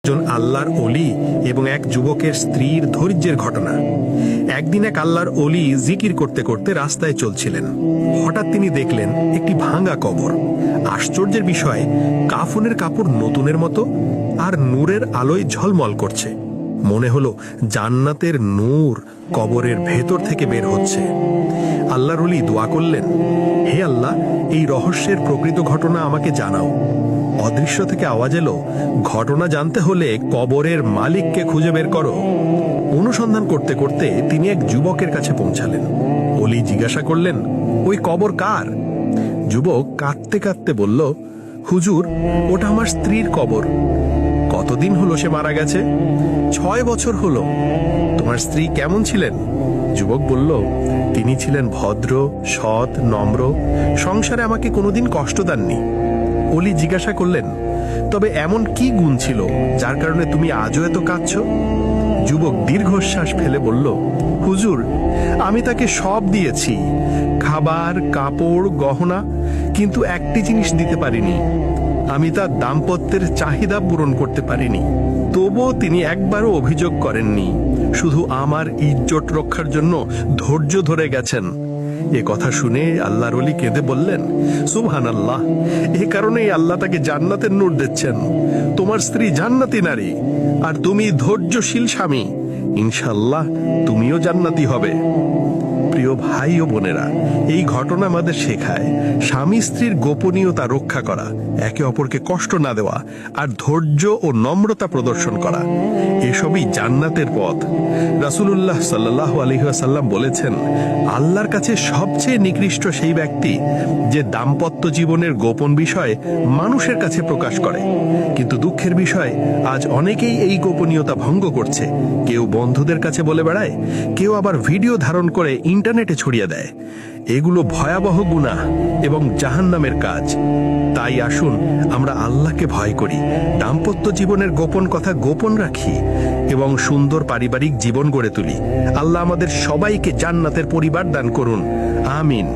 একজন আল্লাহর অলি এবং এক যুবকের স্ত্রীর ধৈর্যের ঘটনা। একদিন এক আল্লাহর অলি জিকির করতে করতে রাস্তায় চলছিলেন। হঠাৎ তিনি দেখলেন একটি ভাঙা কবর। আশ্চর্যের বিষয়, কাফনের কাপড় নতুনের মতো আর নূরের আলোয় ঝলমল করছে। মনে হলো জান্নাতের নূর কবরের ভেতর থেকে বের হচ্ছে। আল্লাহর অলি দোয়া করলেন, হে আল্লাহ, এই রহস্যের প্রকৃত ঘটনা আমাকে জানাও। অদৃশ্য থেকে আওয়াজ এলো, ঘটনা জানতে হলে কবরের মালিককে খুঁজে বের করো। অনুসন্ধান করতে করতে তিনি এক যুবকের কাছে পৌঁছালেন। অলি জিজ্ঞাসা করলেন, ওই কবর কার? যুবক কাঁদতে কাঁদতে বলল, হুজুর, ওটা আমার স্ত্রীর কবর। কতদিন হলো সে মারা গেছে? 6 বছর হলো। তোমার স্ত্রী কেমন ছিলেন? যুবক বলল, তিনি ছিলেন ভদ্র, সৎ, নম্র। সংসারে আমাকে কোনোদিন কষ্ট দেননি। অলি জিজ্ঞাসা করলেন, তবে এমন কি গুণ ছিল যার কারণে তুমি আজও এত কাঁদছ? যুবক দীর্ঘশ্বাস ফেলে বলল, হুজুর, আমি তাকে সব দিয়েছি, খাবার, কাপড়, গহনা, কিন্তু একটি জিনিস দিতে পারিনি। আমি তার দাম্পত্যের চাহিদা পূরণ করতে পারিনি। তবুও তিনি একবারও অভিযোগ করেননি, শুধু আমার ইজ্জত রক্ষার জন্য ধৈর্য ধরে গেছেন। এ কথা শুনে আল্লাহর ওলি কেঁদে বললেন, সুবহানাল্লাহ, এ কারণেই আল্লাহ তাকে জান্নাতের নূর দিচ্ছেন। তোমার স্ত্রী জান্নাতি নারী, আর তুমি ধৈর্যশীল স্বামী। ইনশাআল্লাহ তুমিও জান্নাতি হবে। প্রিয় ভাই ও বোনেরা, এই ঘটনা আমাদের শেখায় স্বামী স্ত্রীর গোপনীয়তা রক্ষা করা, একে অপরকে কষ্ট না দেওয়া, আর ধৈর্য ও নম্রতা প্রদর্শন করা। এসবই জান্নাতের পথ। রাসূলুল্লাহ সাল্লাল্লাহু আলাইহি ওয়াসাল্লাম বলেছেন, আল্লাহর কাছে সবচেয়ে নিকৃষ্ট সেই ব্যক্তি যে দাম্পত্য জীবনের গোপন বিষয় মানুষের কাছে প্রকাশ করে। কিন্তু দুঃখের বিষয়, আজ অনেকেই এই গোপনীয়তা ভঙ্গ করছে। কেউ বন্ধুদের কাছে বলে বেড়ায়, কেউ আবার ভিডিও ধারণ করে ইন্টারনেটে ছড়িয়ে দেয়। এগুলো ভয়াবহ গুনাহ এবং জাহান্নামের কাজ। তাই আসুন আমরা আল্লাহকে ভয় করি, দাম্পত্য জীবনের গোপন কথা গোপন রাখি এবং সুন্দর পারিবারিক জীবন গড়ে তুলি। আল্লাহ আমাদের সবাইকে জান্নাতের পরিবার দান করুন। আমিন।